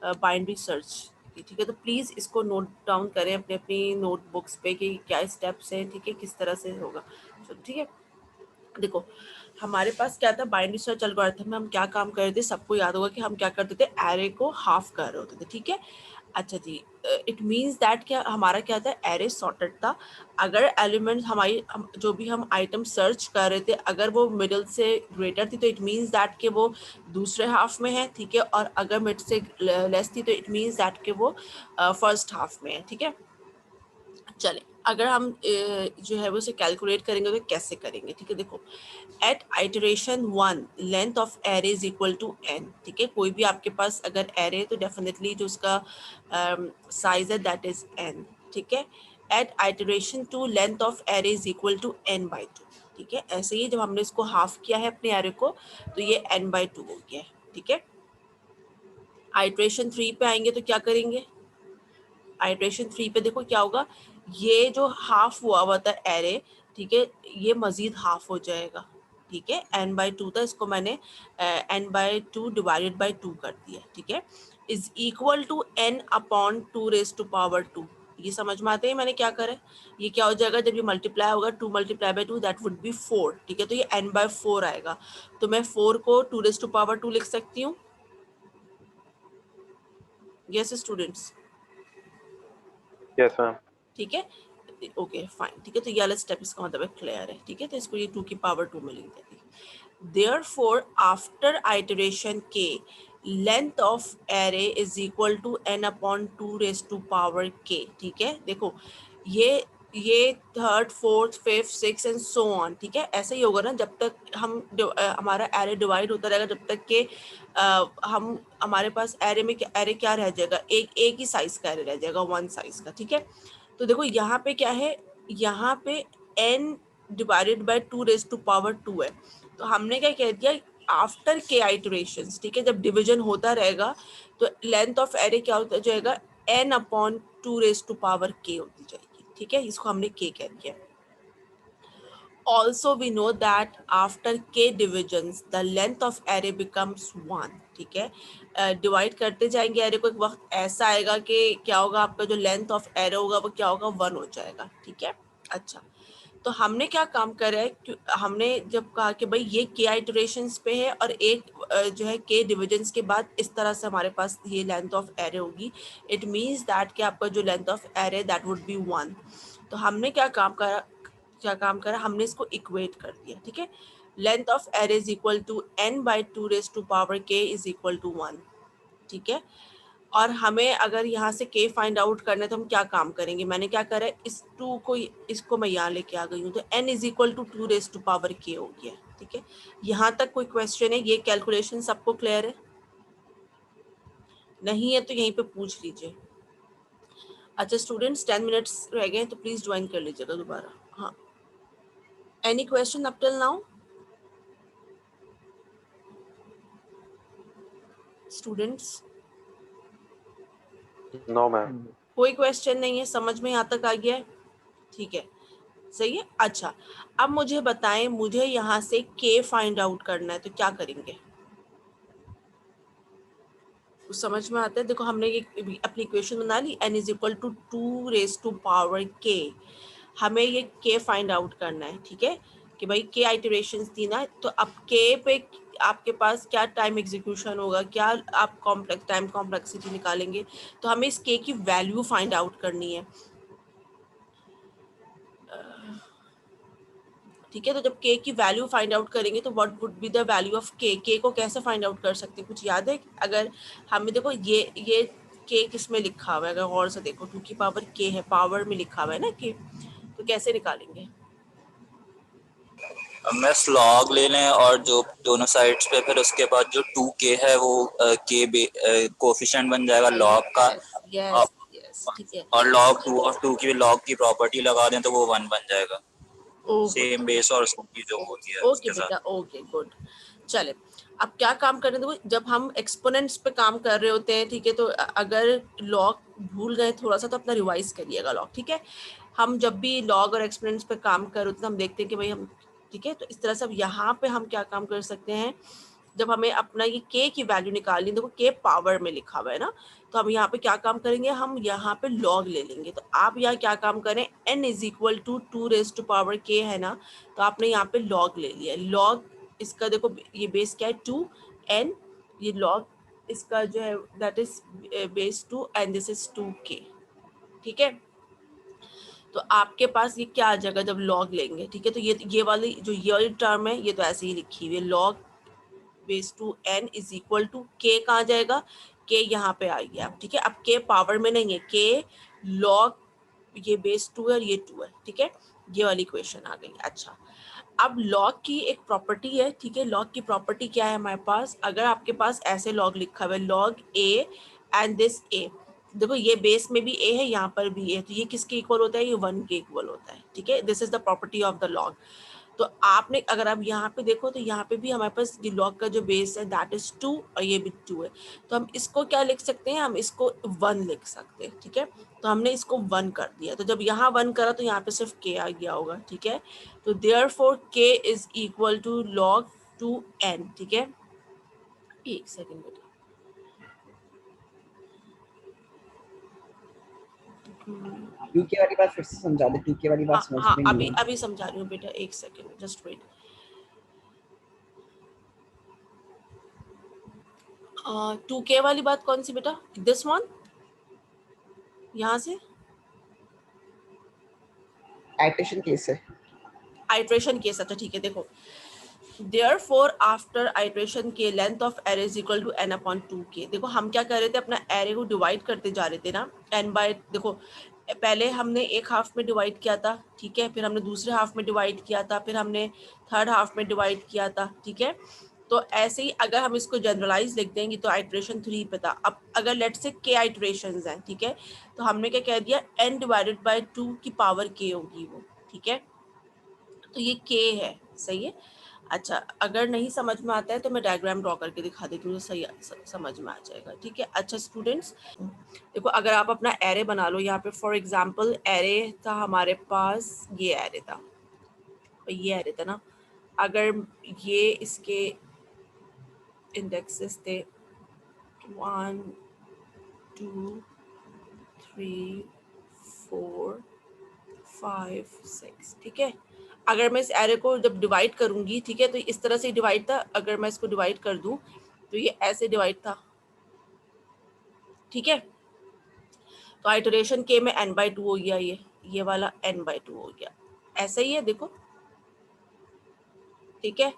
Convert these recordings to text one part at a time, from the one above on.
Binary search की, ठीक है। तो प्लीज़ इसको नोट डाउन करें अपने अपनी नोटबुक्स पे कि क्या स्टेप्स हैं, ठीक है, किस तरह से होगा। चलो ठीक है, देखो हमारे पास क्या था, बाइनरी सर्च एल्गोरिथम में हम क्या काम कर रहे थे, सबको याद होगा कि हम क्या करते थे, एरे को हाफ कर रहे होते थे, ठीक है। अच्छा जी, इट मीन्स दैट क्या हमारा क्या था, एरे सॉर्टेड था। अगर एलिमेंट जो भी हम आइटम सर्च कर रहे थे, अगर वो मिडिल से ग्रेटर थी तो इट मीन्स दैट कि वो दूसरे हाफ में है, ठीक है। और अगर मिड से लेस थी तो इट मीन्स दैट कि वो फर्स्ट हाफ में है, ठीक है। चले, अगर हम जो है वो उसे कैलकुलेट करेंगे तो कैसे करेंगे, ठीक है। देखो, at iteration 1 length of array is equal to n, ठीक है। कोई भी आपके पास अगर एरे है तो डेफिनेटली जो उसका साइज है दैट इज n, ठीक है। At iteration 2 length of array is equal to n/2, ठीक है। ऐसे ही जब हमने इसको हाफ किया है अपने एरे को तो ये n/2 हो गया है, ठीक है। आइटरेशन 3 पे आएंगे तो क्या करेंगे, आइटरेशन 3 पे देखो क्या होगा, ये जो हाफ हुआ था एरे, ठीक है, ये मजीद हाफ हो जाएगा, ठीक है। n/2 था, इसको मैंने n/2 डिवाइडेड बाई 2 कर दिया, ठीक है। इज इक्वल टू n/2 ये समझ में आते हैं मैंने क्या करा है। ये क्या हो जाएगा, जब ये मल्टीप्लाई होगा 2 × 2 दैट वुड बी 4, ठीक है। तो ये n/4 आएगा, तो मैं 4 को 2 लिख सकती हूँ। Yes students, yes ma'am. ठीक है, ओके फाइन, ठीक है। तो ये वाला स्टेप इसका मतलब क्लियर है, ठीक है। तो इसको ये 2 में लिख देती है। Therefore after iteration K length of array is equal to n/2 k, ठीक है। देखो ये third fourth fifth six and so on, ठीक है। ऐसे ही होगा ना, जब तक हमारा एरे डिवाइड होता रहेगा, जब तक के हम हमारे पास एरे क्या रह जाएगा, एक ही साइज का एरे रह जाएगा, वन साइज का, ठीक है। तो देखो यहाँ पे क्या है, यहाँ पे n/2 है। तो हमने क्या कह दिया, आफ्टर के आइटरेशंस, ठीक है, जब डिवीजन होता रहेगा तो लेंथ ऑफ एरे क्या होता जाएगा, n/2 होती जाएगी, ठीक है। इसको हमने k कह दिया। Also we know that after k divisions the length of array becomes 1, ठीक है। डिवाइड करते जाएंगे एरे को, एक वक्त ऐसा आएगा कि क्या होगा, आपका जो लेंथ ऑफ एरे होगा वो क्या होगा, 1 हो जाएगा, ठीक है। अच्छा, तो हमने क्या काम करा है, हमने जब कहा कि भाई ये k आइटरेशंस पे है और एक जो है k डिविजन्स के बाद इस तरह से हमारे पास ये लेंथ ऑफ एरे होगी, इट मीन्स दैट कि आपका जो length of array that would be 1। तो हमने क्या काम करा, हमने इसको इक्वेट कर दिया, ठीक है। Length of array is equal to n/2 is equal to 1, ठीक है। और हमें अगर यहाँ से k फाइंड आउट करना है तो हम क्या काम करेंगे, मैंने क्या करा है, इस 2 को इसको मैं यहाँ लेके आ गई हूँ, तो n इज इक्वल टू 2 हो गया, ठीक है। यहाँ तक कोई क्वेश्चन है, ये कैलकुलेशन सबको क्लियर है, नहीं है तो यहीं पे पूछ लीजिए। अच्छा स्टूडेंट्स, 10 मिनट्स रह गए तो प्लीज ज्वाइन कर लीजिएगा दोबारा। हाँ, any question up till now students? No ma'am. कोई क्वेश्चन नहीं है, समझ में यहाँ तक आ गया है, ठीक है, सही है। अच्छा, अब मुझे बताएं, मुझे यहाँ से k फाइंड आउट करना है तो क्या करेंगे, कुछ समझ में आता है? देखो हमने ये अपनी इक्वेशन बना ली, n is equal to 2 k, हमें ये k फाइंड आउट करना है, ठीक है, कि भाई k आइटरेशंस थी ना, तो अब k पे आपके पास क्या टाइम एग्जीक्यूशन होगा, क्या आप टाइम कॉम्प्लेक्सिटी निकालेंगे, तो हमें इस k की वैल्यू फाइंड आउट करनी है, ठीक है। तो जब k की वैल्यू फाइंड आउट करेंगे तो what would be the value of k को कैसे फाइंड आउट कर सकते हैं, कुछ याद है? अगर हमें देखो ये k किस में लिखा हुआ है, अगर गौर से देखो 2 की पावर k है, पावर में लिखा हुआ है ना k, तो कैसे निकालेंगे? मैं स्लॉग ले लें और जो दोनों साइड्स पे, फिर उसके बाद जो 2k है वो k कोफिशिएंट बन जाएगा लॉग का। यस यस, ठीक है। और log 2 और 2 की लॉग की प्रॉपर्टी लगा दें तो वो 1 बन जाएगा, सेम बेस और उसकी जो होती है ओके उसके साथ। बेटा, ओके गुड। चले, अब क्या काम करने दो, जब हम एक्सपोनेंट्स पे काम कर रहे होते हैं, ठीक है, तो अगर लॉग भूल गए थोड़ा सा तो अपना रिवाइज करिएगा लॉग, ठीक है। हम जब भी लॉग और एक्सपोनेंट्स पे काम कर रहे होते हैं हम देखते हैं कि भाई हम, ठीक है, तो इस तरह से अब यहाँ पे हम क्या काम कर सकते हैं, जब हमें अपना ये k की वैल्यू निकालनी, देखो k पावर में लिखा हुआ है ना, तो हम यहाँ पे क्या काम करेंगे, हम यहाँ पे log ले लेंगे। तो आप यहाँ क्या काम करें, n is equal to 2 raise to power k है ना, तो आपने यहाँ पे log ले लिया। log इसका देखो ये बेस क्या है 2n, ये log इसका जो है that is base 2 and this is 2k। ठीक है, तो आपके पास ये क्या आ जाएगा जब लॉग लेंगे, ठीक है, तो ये वाली जो ये टर्म है ये तो ऐसे ही लिखी हुई है, log base two N is equal to K, कहाँ जाएगा, के यहाँ पे आ गया। ठीक है, अब के पावर में नहीं है, के लॉग ये बेस 2 है और ये 2 है। ठीक है, ये वाली इक्वेशन आ गई। अच्छा, अब लॉग की एक प्रॉपर्टी है, ठीक है, लॉग की प्रॉपर्टी क्या है हमारे पास, अगर आपके पास ऐसे लॉग लिखा हुआ है लॉग ए एंड दिस ए, देखो ये बेस में भी ए है, यहाँ पर भी ए, तो ये किसके इक्वल होता है, ये 1 के इक्वल होता है। ठीक है, this is the property of the log. तो आपने अगर आप यहाँ पे देखो तो यहाँ पे भी हमारे पास लॉग का जो बेस है दैट इज 2 और ये भी 2 है, तो हम इसको क्या लिख सकते हैं, हम इसको 1 लिख सकते हैं। ठीक है, तो हमने इसको 1 कर दिया, तो जब यहाँ 1 करा तो यहाँ पे सिर्फ k आ गया होगा। ठीक है, तो therefore k is equal to log 2n। ठीक है, एक सेकेंड बेटा, टूके वाली बात फिर से समझा दे, टूके वाली बात हाँ समझ हाँ में नहीं अभी आई। अभी समझा रही हूँ बेटा, एक सेकेंड जस्ट वेट। 2k वाली बात कौन सी बेटा, दिस वन, यहाँ से आइट्रेशन केस है। आइट्रेशन केस, अच्छा ठीक है, देखो therefore after iteration के length of array is equal to n upon 2k। देखो हम क्या कर रहे थे, अपना array को डिवाइड करते जा रहे थे ना, n बाय, देखो पहले हमने एक हाफ में डिवाइड किया था, ठीक है, फिर हमने दूसरे हाफ में डिवाइड किया था, फिर हमने थर्ड हाफ में डिवाइड किया था। ठीक है, तो ऐसे ही अगर हम इसको जनरलाइज लिख देंगे तो आइट्रेशन 3 पे था। अब अगर लेट से k आइट्रेशंस हैं, ठीक है, तो हमने क्या कह दिया, n डिवाइडेड बाय 2 की पावर k होगी वो। ठीक है, तो ये k है, सही है। अच्छा, अगर नहीं समझ में आता है तो मैं डायग्राम ड्रॉ करके दिखा देती हूँ, तो सही समझ में आ जाएगा। ठीक है, अच्छा स्टूडेंट्स देखो, अगर आप अपना एरे बना लो, यहाँ पे फॉर एग्जांपल एरे था हमारे पास, ये एरे था और ये एरे था ना, अगर ये इसके इंडेक्सेस थे 1 2 3 4 5 6, ठीक है, अगर मैं इस एरे को जब डिवाइड करूंगी, ठीक है, तो इस तरह से डिवाइड था, अगर मैं इसको डिवाइड कर दूं तो ये ऐसे डिवाइड था। ठीक है, तो आइटरेशन के में n/2 हो गया, ये वाला n/2 हो गया, ऐसा ही है देखो। ठीक है,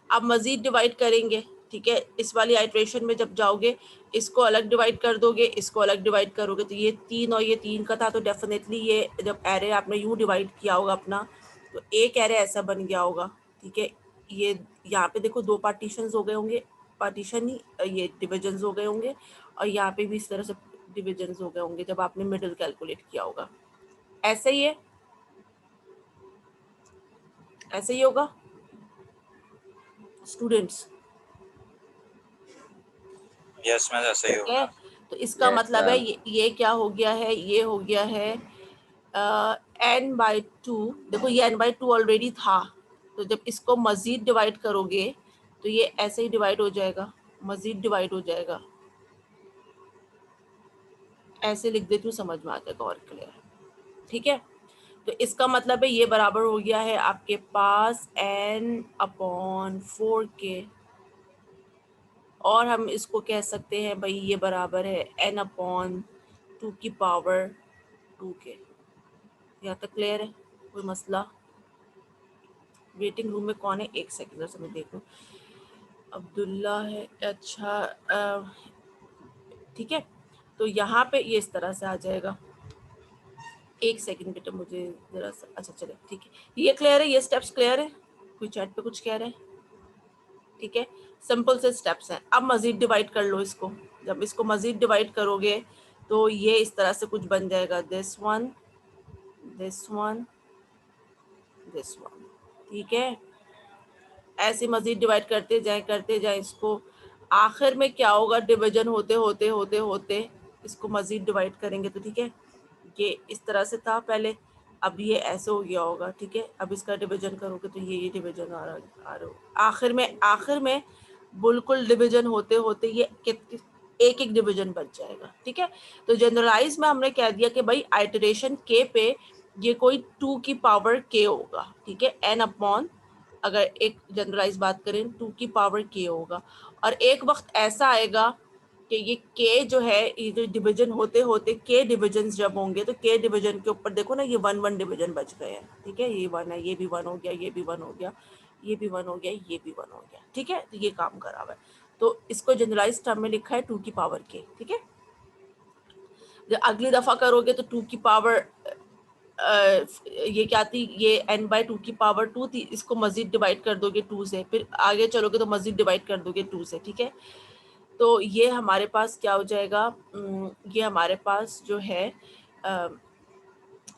अब मजीद डिवाइड करेंगे। ठीक है, इस वाली आइटरेशन में जब जाओगे, इसको अलग डिवाइड कर दोगे, इसको अलग डिवाइड करोगे, तो ये 3 और ये 3 का था, तो डेफिनेटली ये जब एरे आपने यूं डिवाइड किया होगा अपना, तो एक एरे ऐसा बन गया होगा। ठीक है, ये यहाँ पे देखो 2 पार्टीशंस हो गए होंगे, पार्टीशन ही ये डिविजन्स हो गए होंगे, और यहाँ पे भी इस तरह से डिविजन्स हो गए होंगे जब आपने मिडिल कैलकुलेट किया होगा। ऐसे ही है, ऐसे ही होगा स्टूडेंट्स। यस मैं ऐसे ही ठीक होगा। है, तो इसका Yes, मतलब है ma'am. ये क्या हो गया है, ये हो गया है n/2। देखो ये n/2 ऑलरेडी था, तो जब इसको मजीद डिवाइड करोगे तो ये ऐसे ही डिवाइड हो जाएगा, मजीद डिवाइड हो जाएगा, ऐसे लिख देती हूँ, समझ में आ जाएगा और क्लियर। ठीक है, तो इसका मतलब है ये बराबर हो गया है आपके पास n/4k, और हम इसको कह सकते हैं भाई ये बराबर है n/2 की पावर 2k। यहाँ तक क्लियर है, कोई मसला? वेटिंग रूम में कौन है, एक सेकंड से मैं देखूं, अब्दुल्ला है, अच्छा ठीक है, तो यहाँ पे ये इस तरह से आ जाएगा। एक सेकंड बेटा, मुझे जरा सा, अच्छा चले ठीक है, ये क्लियर है, ये स्टेप्स क्लियर है, कोई चैट पे कुछ कह रहे हैं? ठीक है, सिंपल से स्टेप्स हैं। अब मजीद डिवाइड कर लो इसको, जब इसको मजीद डिवाइड करोगे तो ये इस तरह से कुछ बन जाएगा, this one this one this one. ठीक है, ऐसे मजीद डिवाइड करते जाए इसको, आखिर में क्या होगा, डिवीजन होते होते होते होते इसको मजीद डिवाइड करेंगे तो ठीक है, ये इस तरह से था पहले, अब ये ऐसे हो गया होगा। ठीक है, अब इसका डिवीजन करोगे तो ये डिवीजन आ रहा आखिर में बिल्कुल डिवीजन होते होते ये एक एक डिवीजन बच जाएगा, ठीक है। तो जनरलाइज में हमने कह दिया कि भाई आइटरेशन के पे ये कोई 2 की पावर के होगा, ठीक है, n अपॉन, अगर एक जनरलाइज बात करें 2 की पावर के होगा, और एक वक्त ऐसा आएगा कि ये के जो है, ये जो डिवीजन होते होते के डिवीजन जब होंगे तो के डिवीजन के ऊपर देखो ना ये 1 डिवीजन बच गए हैं, ठीक है, ये 1 है, ये भी 1 हो गया, ये भी 1 हो गया, ये भी 1 हो गया, ये भी 1 हो गया, ठीक है। तो ये काम करा हुआ है, तो इसको जनरलाइज टर्म में लिखा है 2 की पावर के, ठीक है। जब अगली दफा करोगे तो 2 की पावर ये क्या थी, ये n/2 की पावर 2 थी, इसको मजीद डिवाइड कर दोगे 2 से, फिर आगे चलोगे तो मजीद डिवाइड कर दोगे 2 से, ठीक है। तो ये हमारे पास क्या हो जाएगा, ये हमारे पास जो है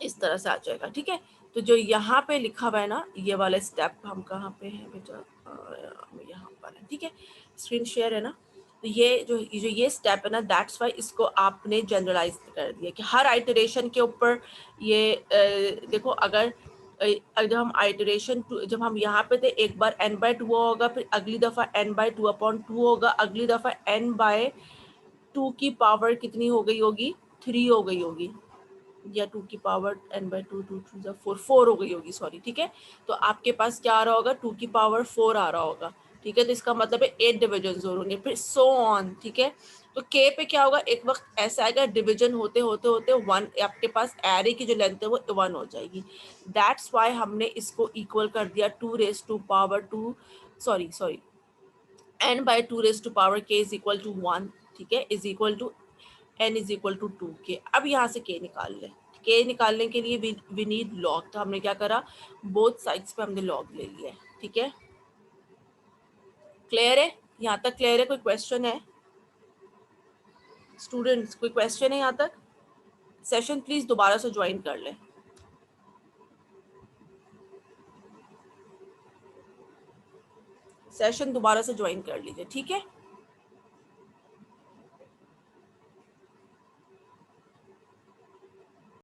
इस तरह से आ जाएगा, ठीक है। तो जो यहाँ पे लिखा हुआ है ना, ये वाला स्टेप हम कहाँ पे हैं बेटा, यहाँ पर है, ठीक है, स्क्रीन शेयर है ना। तो ये स्टेप है ना, दैट्स वाई इसको आपने जनरलाइज कर दिया कि हर आइटरेशन के ऊपर ये देखो, अगर जब हम आइटरेशन जब हम यहाँ पे थे एक बार n/2 होगा, फिर अगली दफ़ा n/2/2 होगा, अगली दफ़ा n/2 की पावर कितनी हो गई होगी, 3 हो गई होगी, या 2 की पावर n/2, 2 2 जा 4 4 हो गई होगी, सॉरी, ठीक है। तो आपके पास क्या आ रहा होगा, 2 की पावर 4 आ रहा होगा, ठीक है। तो इसका मतलब है 8 डिविजन होंगे, फिर सो ऑन, ठीक है। तो के पे क्या होगा, एक वक्त ऐसा आएगा डिवीजन होते होते होते 1, आपके पास एरे की जो लेंथ है वो 1 हो जाएगी। दैट्स वाई हमने इसको इक्वल कर दिया 2 raise to power 2, sorry n/2 raise to power k is equal to 1, ठीक है, is equal to n is equal to 2k। अब यहाँ से k निकाल लें, k निकालने के लिए वी नीड लॉग, तो हमने क्या करा, बोथ साइड्स पे हमने लॉग ले लिया है, ठीक है। क्लियर है, यहाँ तक क्लियर है? कोई क्वेश्चन है स्टूडेंट्स, कोई क्वेश्चन है यहाँ तक? सेशन प्लीज दोबारा से ज्वाइन कर लें। सेशन दोबारा से ज्वाइन कर लीजिए, ठीक है।